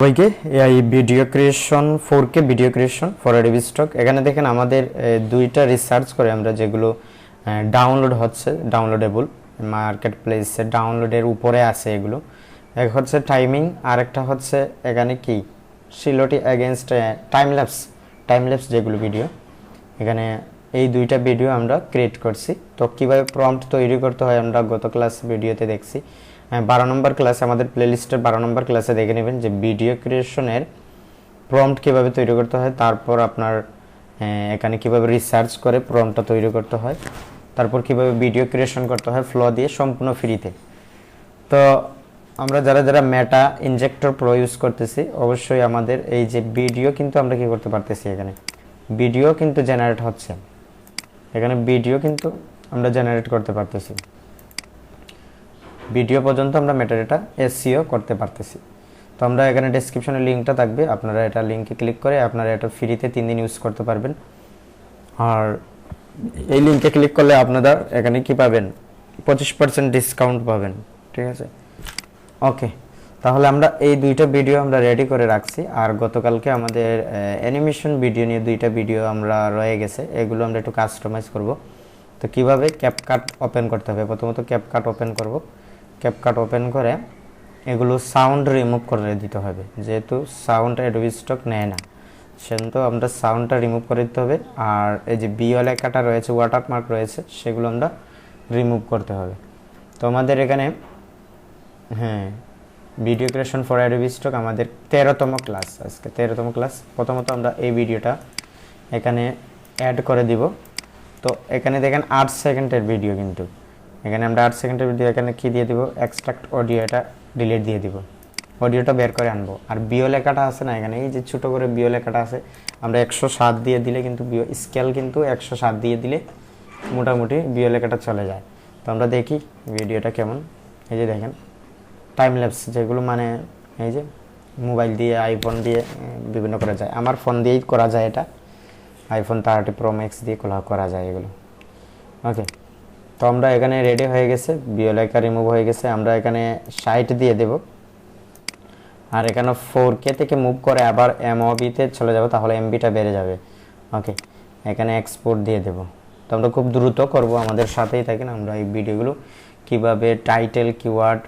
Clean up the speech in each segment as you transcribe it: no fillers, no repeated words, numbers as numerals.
সবাইকে এই video creation 4K video creation for Adobe stock. এখানে দেখেন আমাদের দুইটা রিসার্চ করে আমরা যেগুলো ডাউনলোড হচ্ছে, ডাউনলোডেবল মার্কেট প্লেসে ডাউনলোডের উপরে আছে এগুলো। এক হচ্ছে টাইমিং, আর একটা হচ্ছে এখানে কি সিলোটি এগেনস্ট টাইমল্যাপস যেগুলো ভিডিও। এখানে এই দুইটা ভিডিও আমরা ক্রিয়েট করছি। তো কীভাবে প্রম্পট তৈরি করতে হয় আমরা গত ক্লাস ভিডিওতে দেখছি। 12 নম্বর ক্লাসে, আমাদের প্লেলিস্টের 12 নম্বর ক্লাসে দেখে নেবেন যে ভিডিও ক্রিয়েশনের প্রম্পট কীভাবে তৈরি করতে হয়, তারপর আপনার এখানে কীভাবে রিসার্চ করে প্রম্পটটা তৈরি করতে হয়, তারপর কীভাবে ভিডিও ক্রিয়েশন করতে হয় ফ্লো দিয়ে সম্পূর্ণ ফ্রিতে। তো আমরা যারা মেটা ইনজেক্টর প্রো ইউজ করতেছি, অবশ্যই আমাদের এই যে ভিডিও কিন্তু আমরা কী করতে পারতেছি, এখানে ভিডিও কিন্তু জেনারেট হচ্ছে, এখানে ভিডিও কিন্তু আমরা জেনারেট করতে পারতেছি, ভিডিও পর্যন্ত আমরা মেটাডেটা এসইও করতে পারতেছি। তো আমরা এখানে ডেসক্রিপশনে লিঙ্কটা থাকবে, আপনারা এটা লিঙ্কে ক্লিক করে আপনারা এটা ফ্রিতে 3 দিন ইউজ করতে পারবেন। আর এই লিঙ্কে ক্লিক করলে আপনারা এখানে কি পাবেন, 25% ডিসকাউন্ট পাবেন, ঠিক আছে। ওকে, তাহলে আমরা এই দুইটা ভিডিও আমরা রেডি করে রাখছি। আর গতকালকে আমাদের অ্যানিমেশন ভিডিও নিয়ে দুইটা ভিডিও আমরা রয়ে গেছে, এগুলো আমরা একটু কাস্টমাইজ করব। তো কিভাবে ক্যাপকাট ওপেন করতে হবে, প্রথমত ক্যাপকাট ওপেন করব। ক্যাপকাট ওপেন করে এগুলো সাউন্ড রিমুভ করে দিতে হবে, যেহেতু সাউন্ড অ্যাডোবি স্টক নেয় না, সেজন্য আমরা সাউন্ডটা রিমুভ করে দিতে হবে। আর এই যে বিও লেখাটা রয়েছে, ওয়াটারমার্ক রয়েছে, সেগুলো আমরা রিমুভ করতে হবে। তো আমাদের এখানে video creation for Adobe stock আমাদের 13তম ক্লাস, আজকে 13তম ক্লাস। প্রথমত আমরা এই ভিডিওটা এখানে অ্যাড করে দিব। তো এখানে দেখেন 8 সেকেন্ডের ভিডিও, কিন্তু এখানে আমরা 8 সেকেন্ডের ভিডিও এখানে কি দিয়ে দিব, এক্সট্রাক্ট অডিও, এটা ডিলিট দিয়ে দিব, অডিওটা বের করে আনবো। আর বিও লেখাটা আছে না, এখানে এই যে ছোটো করে বিও লেখাটা আছে, আমরা 107 দিয়ে দিলে কিন্তু বিও স্কেল কিন্তু 107 দিয়ে দিলে মোটামুটি বিও লেখাটা চলে যায়। তো আমরা দেখি ভিডিওটা কেমন। এই যে দেখেন টাইম ল্যাপস, যেগুলো মানে এই যে মোবাইল দিয়ে আইফোন দিয়ে বিভিন্ন করা যায়, আমার ফোন দিয়েই করা যায়, এটা আইফোন 30 প্রো ম্যাক্স দিয়ে করা যায় এগুলো। ওকে, তো আমরা এখানে রেডি হয়ে গেছে, বিও লেখা রিমুভ হয়ে গেছে। আমরা এখানে 60 দিয়ে দেব, আর এখানে 4K থেকে মুভ করে আবার এমওবিতে চলে যাব, তাহলে এমবিটা বেড়ে যাবে। ওকে, এখানে এক্সপোর্ট দিয়ে দেব। তো আমরা খুব দ্রুত করব, আমাদের সাথেই থাকেন। আমরা এই ভিডিওগুলো কিভাবে টাইটেল, কিওয়ার্ড,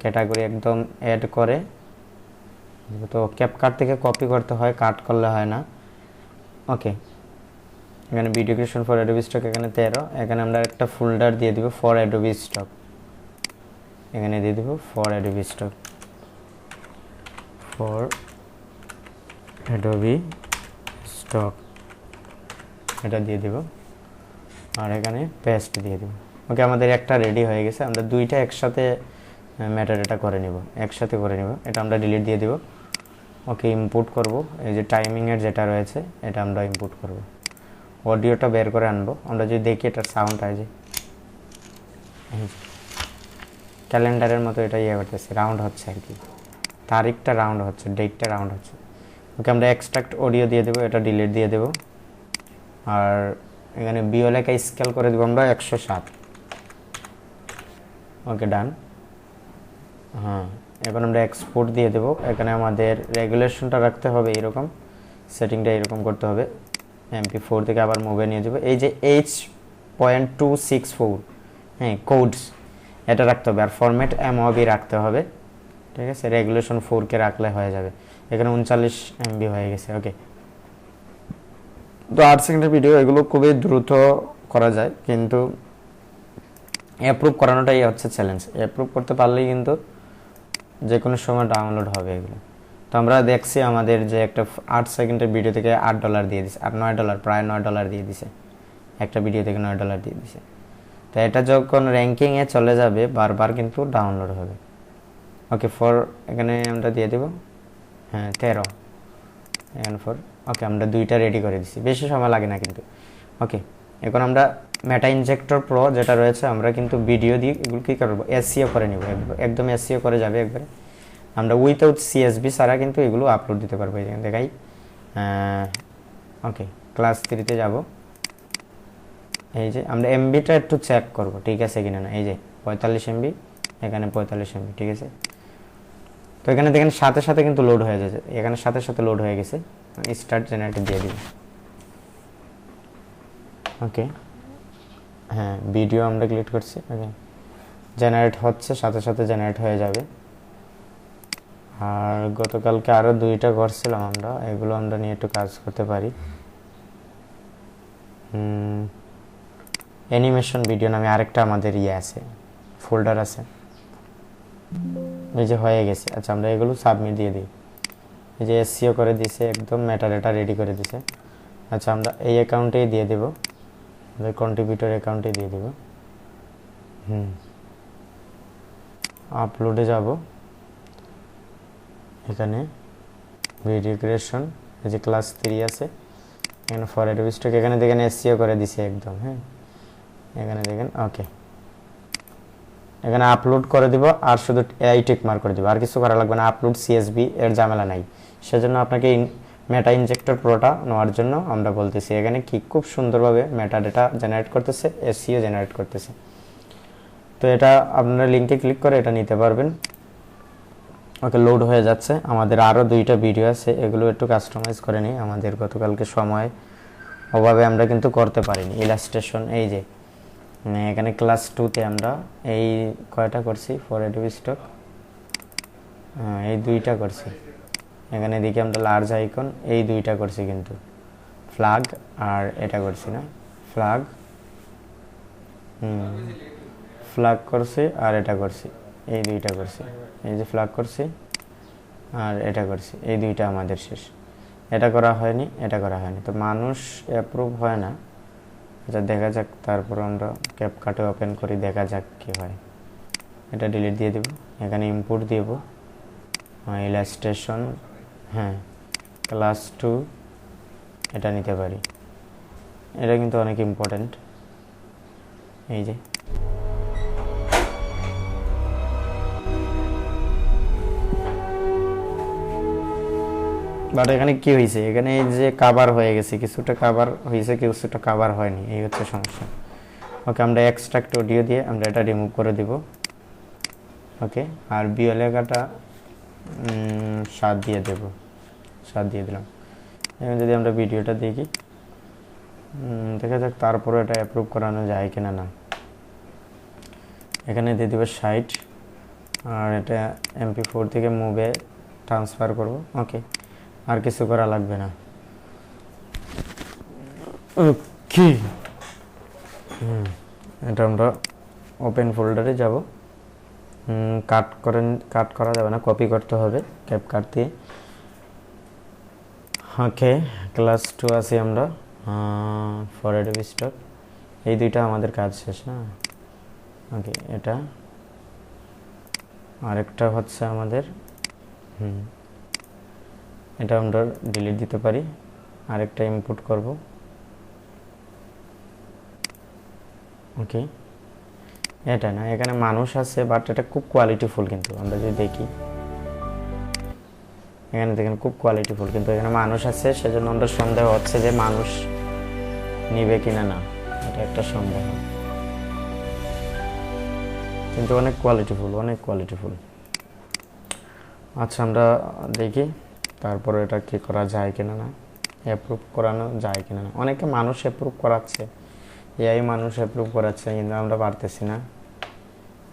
ক্যাটাগরি একদম অ্যাড করে, তো ক্যাপকাট থেকে কপি করতে হয়, কাট করলে হয় না। ওকে, এখানে video creation for Adobe stock এখানে 13, এখানে আমরা একটা ফোল্ডার দিয়ে দিব ফর অ্যাডোবি স্টক, এখানে দিয়ে দিব for Adobe stock, for Adobe stock, এটা দিয়ে দিব, আর এখানে পেস্ট দিয়ে দিব। ওকে, আমাদের একটা রেডি হয়ে গেছে। আমরা দুইটা একসাথে মেটাডেটা করে নিব, একসাথে করে নিব। এটা আমরা ডিলিট দিয়ে দিব। ওকে, ইনপুট করব, এই যে টাইমিংয়ের যেটা রয়েছে এটা আমরা ইনপুট করব। অডিওটা বের করে আনবো। আমরা যদি দেখি এটার সাউন্ড আছে, ক্যালেন্ডারের মতো এটা করতেছে, রাউন্ড হচ্ছে আর কি, তারিখটা রাউন্ড হচ্ছে, ডেটটা রাউন্ড হচ্ছে। ওকে, আমরা এক্সট্রাক্ট অডিও দিয়ে দেবো, এটা ডিলিট দিয়ে দেবো। আর এখানে বিও লেখা স্কেল করে দেবো আমরা 107। ওকে, ডান। এখন আমরা এক্সপোর্ট দিয়ে দেবো। এখানে আমাদের রেগুলেশনটা রাখতে হবে এরকম, সেটিংটা এরকম করতে হবে। MP4 থেকে আবার মুভে নিয়ে যাবো। এই যে H.264 কোডস, এটা রাখতে হবে। আর ফরম্যাট MOV রাখতে হবে, ঠিক আছে। রেগুলেশন 4K রাখলে হয়ে যাবে। এখানে 39 MB হয়ে গেছে। ওকে, তো 8 সেকেন্ডের ভিডিও, এগুলো খুবই দ্রুত করা যায়, কিন্তু অ্যাপ্রুভ করানোটাই হচ্ছে চ্যালেঞ্জ। অ্যাপ্রুভ করতে পারলেই কিন্তু যে কোনো সময় ডাউনলোড হবে এগুলো। তো আমরা দেখছি আমাদের যে একটা 8 সেকেন্ডের ভিডিও থেকে $8 দিয়ে দিছে, আর $9, প্রায় $9 দিয়ে দিছে, একটা ভিডিও থেকে $9 দিয়ে দিছে। তো এটা যখন র্যাঙ্কিংয়ে চলে যাবে বারবার কিন্তু ডাউনলোড হবে। ওকে, ফর এখানে আমরা দিয়ে দেব 13, এখানে ফর। ওকে, আমরা দুইটা রেডি করে দিছি, বেশি সময় লাগে না কিন্তু। ওকে, এখন আমরা মেটা ইনজেক্টর প্রো যেটা রয়েছে, আমরা কিন্তু ভিডিও দিয়ে এগুলো কী করবো, এসইও করে নিব, একদম এসইও করে যাবে একবারে। আমরা উইথাউট CSV ছাড়া কিন্তু এগুলো আপলোড দিতে পারবো। এখানে দেখাই। ওকে, ক্লাস 3-তে যাব। এই যে আমরা এমবিটা একটু চেক করব, ঠিক আছে কিনা না। এই যে 45 MB, এখানে 45 MB, ঠিক আছে। তো এখানে দেখেন সাথে সাথে কিন্তু লোড হয়ে যাচ্ছে, এখানে সাথে সাথে লোড হয়ে গেছে। স্টার্ট জেনারেটর দিয়ে দিই। ওকে, হ্যাঁ ভিডিও আমরা ক্লিক করছি। ওকে, জেনারেট হচ্ছে, সাথে সাথে জেনারেট হয়ে যাবে। আর গতকালকে আরও 2টা করছিলাম আমরা, এগুলো আমরা নিয়ে একটু কাজ করতে পারি। অ্যানিমেশন ভিডিও নামে আরেকটা আমাদের আছে, ফোল্ডার আছে, এই যে হয়ে গেছে। আচ্ছা, আমরা এগুলো সাবমিট দিয়ে দিই। এই যে এসসিও করে দিছে, একদম মেটাডাটা রেডি করে দিছে। আচ্ছা, আমরা এই অ্যাকাউন্টেই দিয়ে দেব, আমাদের কন্ট্রিবিউটর অ্যাকাউন্টে দিয়ে দেব। আপলোডে যাব, এখানে ভিডিও ক্রিয়েশন, এই যে ক্লাস 3 আছে, এখানে ফর অ্যাডোবি স্টক, এখানে দেখেন এসসিও করে দিছে একদম। হ্যাঁ, এখানে দেখেন। ওকে, এখানে আপলোড করে দিব, আর শুধু এআই টিক মার্ক করে দিব, আর কিছু করা লাগবে না। আপলোড সিএসবি এর ঝামেলা নাই, সেজন্য আপনাকে মেটা ইনজেক্টর প্রোটা নেওয়ার জন্য আমরা বলতেছি। এখানে কি খুব সুন্দরভাবে মেটা ডেটা জেনারেট করতেছে, এসইও জেনারেট করতেছে। তো এটা আপনারা লিঙ্কে ক্লিক করে এটা নিতে পারবেন। ওকে, লোড হয়ে যাচ্ছে। আমাদের আরও 2টা ভিডিও আছে, এগুলো একটু কাস্টমাইজ করে নিই। আমাদের গতকালকে সময় অভাবে আমরা কিন্তু করতে পারিনি। ইলাস্ট্রেশন, এই যে এখানে ক্লাস 2তে আমরা এই কয়টা করছি, ফর অ্যাডোবি স্টক এই 2টা করছি। এখানে দিকে আমরা লার্জ আইকন এই 2টা করছি, কিন্তু ফ্ল্যাগ আর এটা করছি না, ফ্ল্যাগ ফ্ল্যাগ করছি আর এটা করছি, এই 2টা করছি। এই যে ফ্ল্যাগ করছি আর এটা করছি, এই 2টা আমাদের শেষ। এটা করা হয়নি, এটা করা হয়নি, তো মানুষ অ্যাপ্রুভ হয় না। আচ্ছা, দেখা যাক, তারপর আমরা ক্যাপকাটে ওপেন করি, দেখা যাক কি হয়। এটা ডিলিট দিয়ে দেব, এখানে ইনপুট দেব ইলাস্ট্রেশন, হ্যাঁ ক্লাস 2 এটা নিতে পারি। এটা কিন্তু অনেক ইম্পর্টেন্ট। এই যে বাট এখানে কি হয়েছে, এখানে এই যে কাভার হয়ে গেছে, কিছুটা কাভার হয়েছে, কিছুটা কাভার হয়নি, এই হচ্ছে সমস্যা। ওকে, আমরা এক্সট্রাক্ট অডিও দিয়ে আমরা এটা রিমুভ করে দিব। ওকে, আর বিও লেখাটা 7 দিয়ে দেব, 7 দিয়ে দিলাম। এখন যদি আমরা ভিডিওটা দেখি, দেখা যাক তারপরে এটা অ্যাপ্রুভ করানো যায় কিনা না। এখানে দিয়ে দেবো 60, আর এটা MP4 থেকে মুভে ট্রান্সফার করব। ওকে, আর কিছু করা লাগবে না। ওকে, এটা আমরা ওপেন ফোল্ডারে যাব। কাট করা যাবে না, কপি করতে হবে ক্যাপকাট দিয়ে। ওকে, ক্লাস 2 আছি আমরা, ফর অ্যাডোবি স্টক, এই 2টা আমাদের কাজ শেষ না। ওকে, এটা আরেকটা হচ্ছে আমাদের, এটা আমরা ডিলিট দিতে পারি, আরেকটা ইনপুট করব। ওকে, এটা না, এখানে মানুষ আছে, বাট এটা খুব কোয়ালিটিফুল, কিন্তু আমরা যদি দেখি এখানে দেখেন খুব কোয়ালিটিফুল, কিন্তু এখানে মানুষ আছে, সেজন্য আমরা সন্দেহ হচ্ছে যে মানুষ নিবে কিনা না, এটা একটা সন্দেহ, কিন্তু অনেক কোয়ালিটিফুল, অনেক কোয়ালিটিফুল। আচ্ছা, আমরা দেখি তারপরে এটা কি করা যায় কিনা না, অ্যাপ্রুভ করানো যায় কিনা না। অনেকে মানুষ অ্যাপ্রুভ করাচ্ছে, এআই মানুষ অ্যাপ্রুভ করাচ্ছে, কিন্তু আমরা পারতেছি না।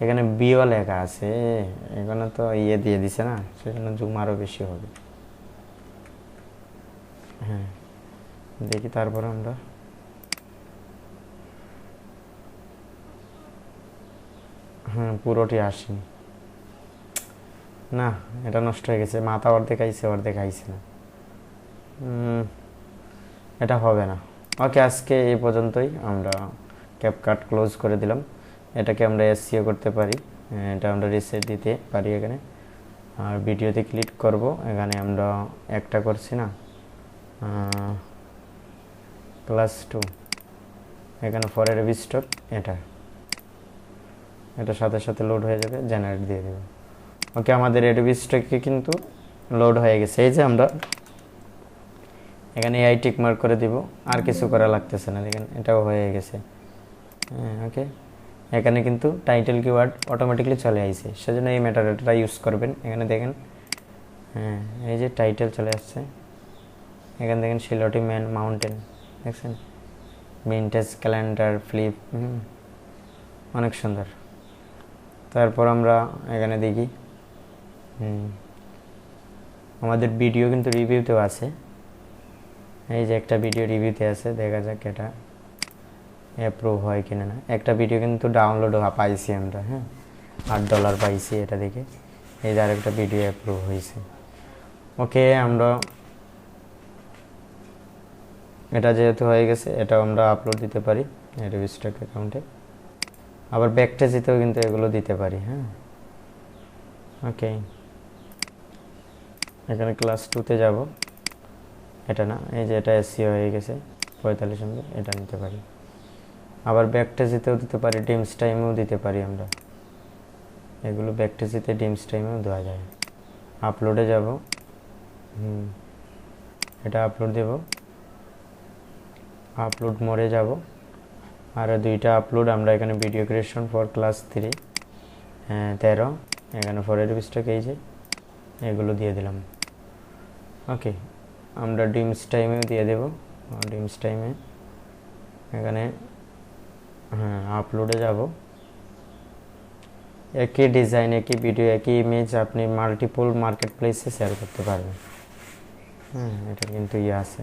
এখানে বিও লেখা আছে, এখানে তো দিয়ে দিছে না, সেজন্য জুম আরও বেশি হবে। হ্যাঁ, দেখি তারপর আমরা পুরোটি আসেনি না, এটা নষ্ট হয়ে গেছে, মাথা অর্ধেক আইছে, অর্ধেক আইছে না, এটা হবে না। ওকে, আজকে এই পর্যন্তই, আমরা ক্যাপকাট ক্লোজ করে দিলাম। এটাকে আমরা এসসিও করতে পারি, এটা আমরা রিসেট দিতে পারি এখানে। আর ভিডিওতে ক্লিক করব, এখানে আমরা একটা করছি না, ক্লাস 2, এখানে ফর অ্যাডোবি স্টক, এটা সাথে সাথে লোড হয়ে যাবে, জেনারেট দিয়ে দেবে। ওকে, আমাদের অ্যাডোবি স্টকে কিন্তু লোড হয়ে গেছে। এই যে আমরা এখানে এআই টিক মার্ক করে দিব, আর কিছু করা লাগতেছে না, দেখেন এটাও হয়ে গেছে। ওকে, এখানে কিন্তু টাইটেল কিওয়ার্ড অটোমেটিকলি চলে আসছে, সেজন্য এই মেটাডাটা ইউজ করবেন। এখানে দেখেন হ্যাঁ, এই যে টাইটেল চলে আসছে, এখান দেখেন শিলটি ম্যান মাউন্টেন দেখছেন, ভিনটেজ ক্যালেন্ডার ফ্লিপ, অনেক সুন্দর। তারপর আমরা এখানে দেখি আমাদের ভিডিও কিন্তু রিভিউতেও আছে, এই যে একটা ভিডিও রিভিউতে আছে, দেখা যাক এটা অ্যাপ্রুভ হয় কিনা না। একটা ভিডিও কিন্তু ডাউনলোড পাইছি আমরা, হ্যাঁ $8 পাইছি এটা দেখে, এই যে আরেকটা ভিডিও অ্যাপ্রুভ হয়েছে। ওকে, আমরা এটা যেহেতু হয়ে গেছে, এটাও আমরা আপলোড দিতে পারি অ্যাডোবি স্টক অ্যাকাউন্টে, আবার ব্যাকটেজিতেও কিন্তু এগুলো দিতে পারি। হ্যাঁ, ওকে, এখানে ক্লাস 2তে যাব, এটা না, এই যে এটা এসসিও হয়ে গেছে 45 MB, এটা নিতে পারি। আবার ব্যাকটেজিতেও দিতে পারি, ডিমস টাইমেও দিতে পারি আমরা, এগুলো ব্যাকটেজিতে ডিমস টাইমেও দেওয়া যায়। আপলোডে যাব, এটা আপলোড দেব, আপলোড মোডে যাব, আর দুইটা আপলোড আমরা এখানে ভিডিও ক্রিয়েশন ফর ক্লাস 3 13, এখানে ফর অ্যাডোবি স্টক, এই যে এগুলো দিয়ে দিলাম। ওকে, আমরা ডিমস টাইমেও দিয়ে দেব, ডিমস টাইমে এখানে আপলোডে যাব, একই ডিজাইন, একই ভিডিও, একই ইমেজ আপনি মাল্টিপল মার্কেট প্লেসে শেয়ার করতে পারবেন। এটা কিন্তু আছে,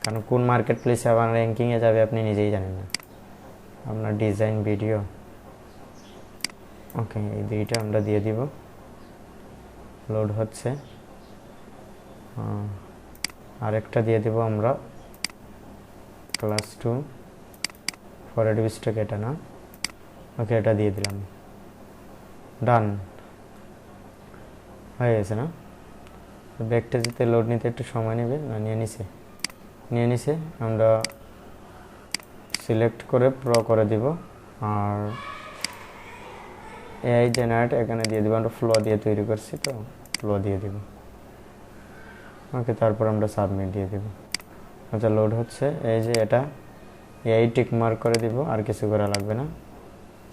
কারণ কোন মার্কেট প্লেসে আবার র্যাঙ্কিংয়ে যাবে আপনি নিজেই জানেন না। আপনার ডিজাইন ভিডিও, ওকে, এই দুইটা আমরা দিয়ে দিব, লোড হচ্ছে। আরেকটা দিয়ে দিব আমরা ক্লাস 2 ফর অ্যাডোবি স্টক, এটা না, ওকে, এটা দিয়ে দিলাম, ডান হয়ে গেছে না। ব্যাকটেজিতে লোড নিতে একটু সময় নেবে, না নিয়ে নিছে, আমরা সিলেক্ট করে প্রো করে দিব, আর এআই জেনারেট এখানে দিয়ে দিব, আমরা ফ্লো দিয়ে তৈরি করছি তো ফ্লো দিয়ে দিব। ওকে, তারপর আমরা সাবমিট দিয়ে দিব। আচ্ছা, লোড হচ্ছে, এই যে এটা এআই টিক মার্ক করে দিব, আর কিছু করা লাগবে না,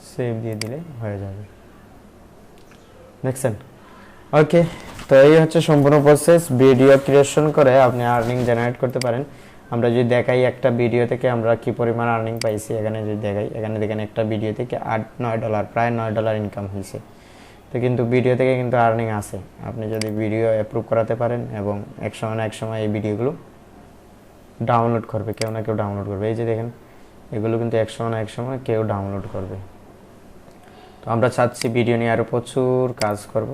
সেভ দিয়ে দিলে হয়ে যাবে, দেখছেন। ওকে, তো এই হচ্ছে সম্পূর্ণ প্রসেস, ভিডিও ক্রিয়েশন করে আপনি আর্নিং জেনারেট করতে পারেন। আমরা যদি দেখাই একটা ভিডিও থেকে আমরা কি পরিমাণ আর্নিং পাইছি, এখানে যদি দেখাই, এখানে দেখেন একটা ভিডিও থেকে $8-9, প্রায় $9 ইনকাম হয়েছে। তো কিন্তু ভিডিও থেকে কিন্তু আর্নিং আছে, আপনি যদি ভিডিও অ্যাপ্রুভ করাতে পারেন, এবং এক সময় এই ভিডিওগুলো ডাউনলোড করবে, কেউ না কেউ ডাউনলোড করবে। এই যে দেখেন, এগুলো কিন্তু এক সময় কেউ ডাউনলোড করবে। তো আমরা চাচ্ছি ভিডিও নিয়ে আরও প্রচুর কাজ করব।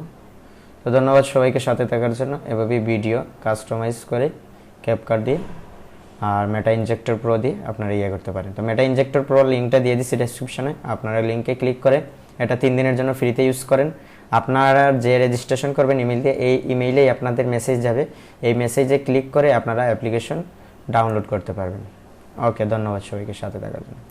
তো ধন্যবাদ সবাইকে সাথে থাকার জন্য। এভাবেই ভিডিও কাস্টমাইজ করে ক্যাপকাট দিয়ে আর মেটা ইনজেক্টর প্রো দিয়ে আপনারা করতে পারেন। তো মেটা ইনজেক্টর প্রো লিঙ্কটা দিয়ে দিচ্ছি ডেসক্রিপশনে, আপনারা লিঙ্কে ক্লিক করে এটা 3 দিনের জন্য ফ্রিতে ইউজ করেন। আপনারা যে রেজিস্ট্রেশন করবেন ইমেল দিয়ে, এই ইমেইলেই আপনাদের মেসেজ যাবে, এই মেসেজে ক্লিক করে আপনারা অ্যাপ্লিকেশন ডাউনলোড করতে পারবেন। ওকে, ধন্যবাদ সবাইকে সাথে থাকার জন্য।